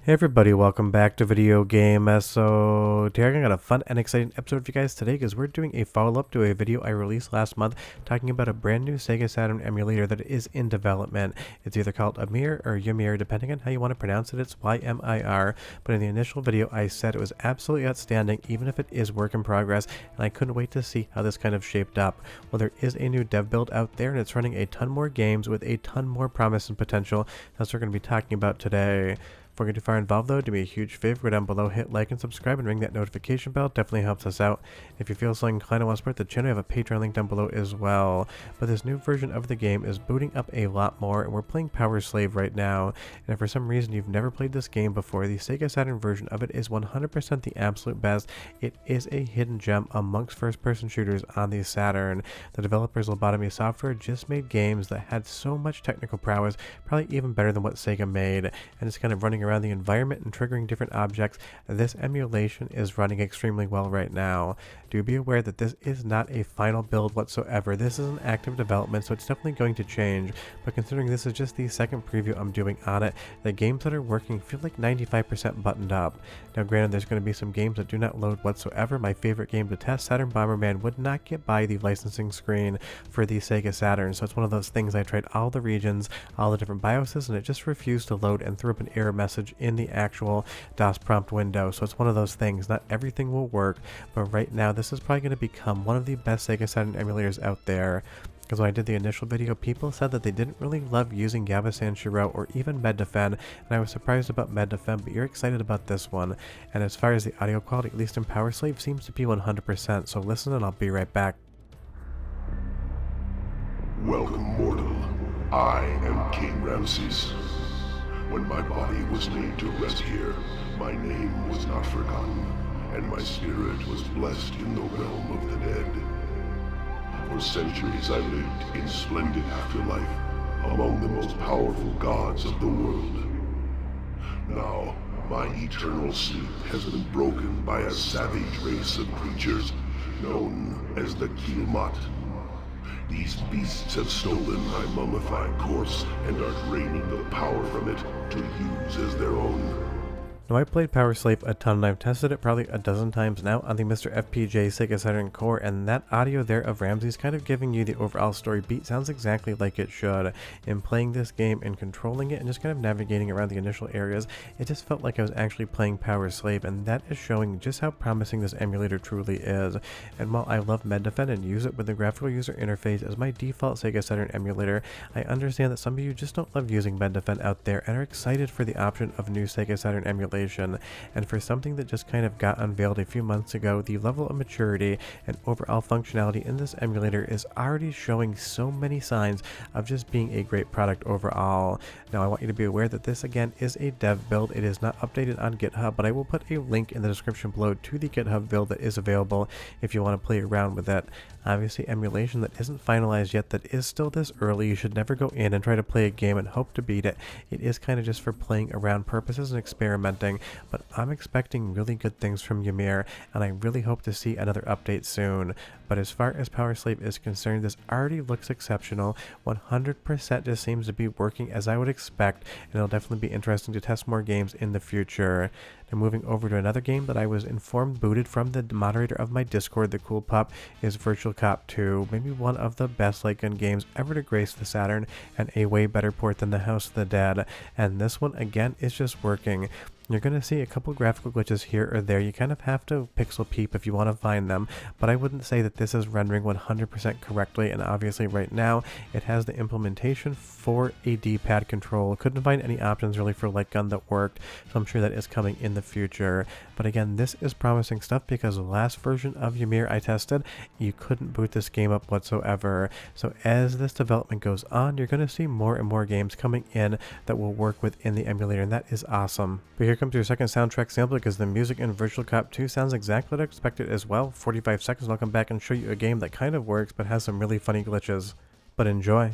Hey everybody, welcome back to Video Game. So today I got a fun and exciting episode for you guys today because we're doing a follow-up to a video I released last month talking about a brand new Sega Saturn emulator that is in development. It's either called Ymir or Ymir, depending on how you want to pronounce it. It's Y-M-I-R, but in the initial video I said it was absolutely outstanding even if it is work in progress, and I couldn't wait to see how this kind of shaped up. Well, there is a new dev build out there and it's running a ton more games with a ton more promise and potential. That's what we're going to be talking about today. Before we get too far involved though, do me a huge favor, go down below, hit like and subscribe and ring that notification bell. Definitely helps us out. If you feel so inclined and want to support the channel, I have a Patreon link down below as well. But this new version of the game is booting up a lot more, and we're playing Power Slave right now. And if for some reason you've never played this game before, the Sega Saturn version of it is 100% the absolute best. It is a hidden gem amongst first-person shooters on the Saturn. The developers Lobotomy Software just made games that had so much technical prowess, probably even better than what Sega made, and it's kind of running around the environment and triggering different objects. This emulation is running extremely well right now. Do be aware that this is not a final build whatsoever. This is an active development, so it's definitely going to change, but considering this is just the second preview I'm doing on it, the games that are working feel like 95% buttoned up. Now granted, there's going to be some games that do not load whatsoever. My favorite game to test, Saturn Bomberman, would not get by the licensing screen for the Sega Saturn, so it's one of those things I tried all the regions, all the different BIOSes, and it just refused to load and threw up an error message in the actual DOS prompt window. So it's one of those things, not everything will work, but right now this is probably going to become one of the best Sega Saturn emulators out there. Because when I did the initial video, people said that they didn't really love using Yaba Sanshiro or even Mednafen, and I was surprised about Mednafen, but you're excited about this one. And as far as the audio quality, at least in Power Slave, seems to be 100%, so listen and I'll be right back. Welcome, mortal. I am King Ramses. When my body was laid to rest here, my name was not forgotten, and my spirit was blessed in the realm of the dead. For centuries I lived in splendid afterlife, among the most powerful gods of the world. Now, my eternal sleep has been broken by a savage race of creatures known as the Kiamat. These beasts have stolen my mummified corpse and are draining the power from it to use as their own. Now I played Power Slave a ton and I've tested it probably a dozen times now on the MiSTer FPGA Sega Saturn core, and that audio there of Ramses kind of giving you the overall story beat sounds exactly like it should. In playing this game and controlling it and just kind of navigating around the initial areas, it just felt like I was actually playing Power Slave, and that is showing just how promising this emulator truly is. And while I love Mednafen and use it with the graphical user interface as my default Sega Saturn emulator, I understand that some of you just don't love using Mednafen out there and are excited for the option of new Sega Saturn emulation. And for something that just kind of got unveiled a few months ago, the level of maturity and overall functionality in this emulator is already showing so many signs of just being a great product overall. Now I want you to be aware that this again is a dev build. It is not updated on GitHub, but I will put a link in the description below to the GitHub build that is available if you want to play around with it. Obviously, emulation that isn't finalized yet, that is still this early, you should never go in and try to play a game and hope to beat it. It is kind of just for playing around purposes and experimenting, but I'm expecting really good things from Ymir, and I really hope to see another update soon. But as far as Power Slave is concerned, this already looks exceptional. 100% just seems to be working as I would expect, and it'll definitely be interesting to test more games in the future. Now moving over to another game that I was informed booted from the moderator of my Discord, the Cool Pup, is Virtual Cop 2, maybe one of the best light gun games ever to grace the Saturn, and a way better port than the House of the Dead. And this one again is just working. You're going to see a couple graphical glitches here or there. You kind of have to pixel peep if you want to find them, but I wouldn't say that this is rendering 100% correctly, and obviously right now it has the implementation for a D-pad control. Couldn't find any options really for light gun that worked, so I'm sure that is coming in the future. But again, this is promising stuff because the last version of Ymir I tested, you couldn't boot this game up whatsoever. So as this development goes on, you're going to see more and more games coming in that will work within the emulator, and that is awesome. But here comes your second soundtrack sample, because the music in Virtual Cop 2 sounds exactly what I expected as well. 45 seconds and I'll come back and show you a game that kind of works but has some really funny glitches. But enjoy.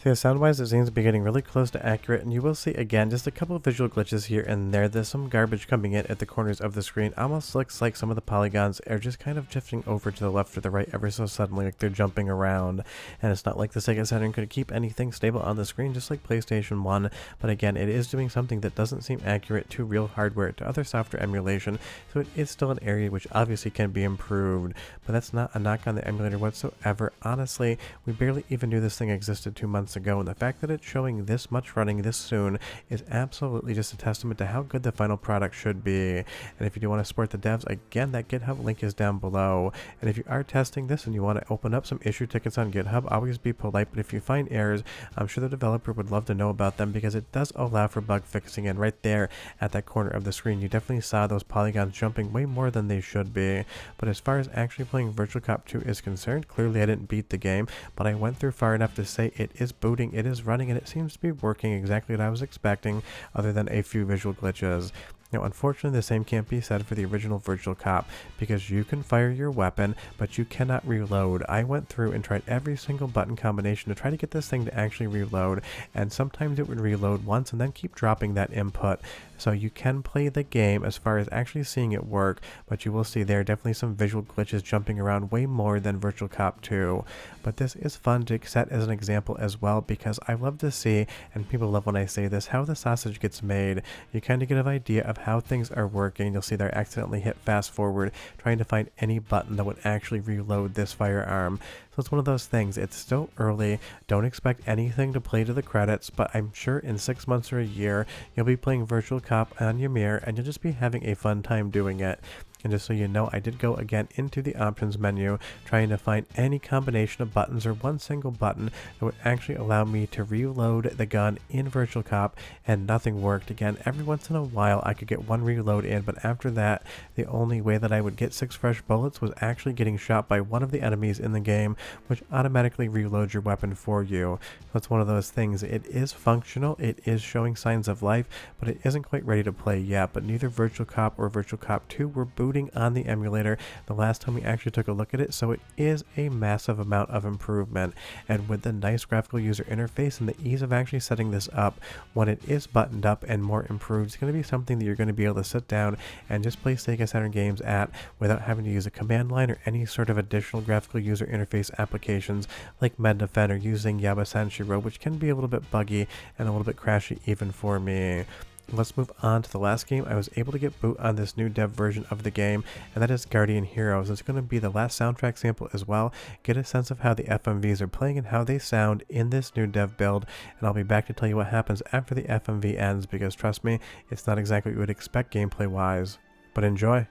So sound-wise, it seems to be getting really close to accurate, and you will see again just a couple of visual glitches here and there. There's some garbage coming in at the corners of the screen. Almost looks like some of the polygons are just kind of drifting over to the left or the right ever so suddenly, like they're jumping around. And it's not like the Sega Saturn could keep anything stable on the screen, just like PlayStation 1. But again, it is doing something that doesn't seem accurate to real hardware, to other software emulation. So it is still an area which obviously can be improved. But that's not a knock on the emulator whatsoever. Honestly, we barely even knew this thing existed 2 months ago, and the fact that it's showing this much running this soon is absolutely just a testament to how good the final product should be. And if you do want to support the devs, again, that GitHub link is down below. And if you are testing this and you want to open up some issue tickets on GitHub, always be polite, but if you find errors, I'm sure the developer would love to know about them, because it does allow for bug fixing. And right there at that corner of the screen, you definitely saw those polygons jumping way more than they should be. But as far as actually playing Virtual Cop 2 is concerned, clearly I didn't beat the game, but I went through far enough to say it is booting, it is running, and it seems to be working exactly what I was expecting, other than a few visual glitches. Now, unfortunately, the same can't be said for the original Virtual Cop, because you can fire your weapon, but you cannot reload. I went through and tried every single button combination to try to get this thing to actually reload, and sometimes it would reload once and then keep dropping that input. So you can play the game as far as actually seeing it work, but you will see there are definitely some visual glitches jumping around way more than Virtual Cop 2. But this is fun to set as an example as well, because I love to see, and people love when I say this, how the sausage gets made. You kind of get an idea of how things are working. You'll see there I accidentally hit fast forward trying to find any button that would actually reload this firearm. So it's one of those things. It's still early. Don't expect anything to play to the credits, but I'm sure in 6 months or a year, you'll be playing Virtual Cop on Ymir, and you'll just be having a fun time doing it. And just so you know, I did go again into the options menu, trying to find any combination of buttons or one single button that would actually allow me to reload the gun in Virtual Cop, and nothing worked. Again, every once in a while I could get one reload in, but after that, the only way that I would get 6 fresh bullets was actually getting shot by one of the enemies in the game, which automatically reloads your weapon for you. So it's one of those things. It is functional, it is showing signs of life, but it isn't quite ready to play yet. But neither Virtual Cop or Virtual Cop 2 were booted on the emulator the last time we actually took a look at it, so it is a massive amount of improvement. And with the nice graphical user interface and the ease of actually setting this up, when it is buttoned up and more improved, it's going to be something that you're going to be able to sit down and just play Sega Saturn games at without having to use a command line or any sort of additional graphical user interface applications like Mednafen or using Yaba Sanshiro, which can be a little bit buggy and a little bit crashy even for me. Let's move on to the last game. I was able to get boot on this new dev version of the game, and that is Guardian Heroes. It's going to be the last soundtrack sample as well. Get a sense of how the FMVs are playing and how they sound in this new dev build, and I'll be back to tell you what happens after the FMV ends, because trust me, it's not exactly what you would expect gameplay wise. But enjoy!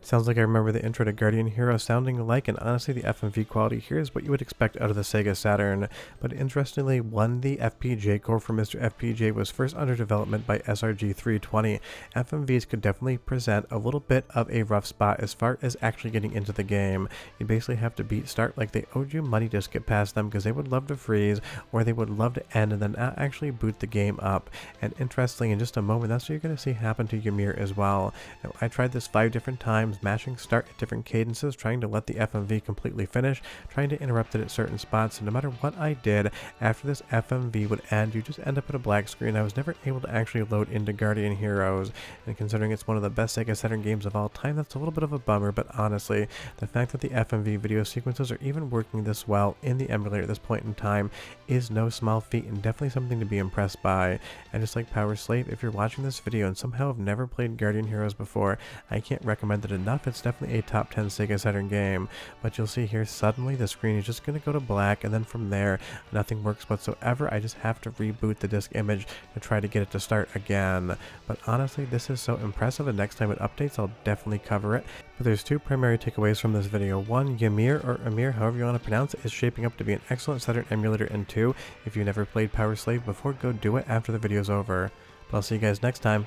Sounds like I remember the intro to Guardian Hero sounding alike, and honestly the FMV quality here is what you would expect out of the Sega Saturn. But interestingly, the FPGA core for MiSTer FPGA was first under development by SRG 320. FMVs could definitely present a little bit of a rough spot as far as actually getting into the game. You basically have to beat start like they owed you money just to get past them, because they would love to freeze, or they would love to end and then not actually boot the game up. And interestingly, in just a moment, that's what you're going to see happen to Ymir as well. Now, I tried this 5 different times, mashing start at different cadences, trying to let the FMV completely finish, trying to interrupt it at certain spots, and no matter what I did, after this FMV would end, you just end up at a black screen. I was never able to actually load into Guardian Heroes, and considering it's one of the best Sega Saturn games of all time, that's a little bit of a bummer. But honestly, the fact that the FMV video sequences are even working this well in the emulator at this point in time is no small feat, and definitely something to be impressed by. And just like Power Slave, if you're watching this video and somehow have never played Guardian Heroes before, I can't recommend it enough. enough, it's definitely a top 10 Sega Saturn game. But you'll see here, suddenly the screen is just going to go to black, and then from there, nothing works whatsoever. I just have to reboot the disk image to try to get it to start again. But honestly, this is so impressive, and next time it updates, I'll definitely cover it. But there's two primary takeaways from this video. One, Ymir, or Ymir, however you want to pronounce it, is shaping up to be an excellent Saturn emulator, and two, if you've never played Power Slave before, go do it after the video's over. But I'll see you guys next time.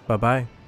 Bye bye.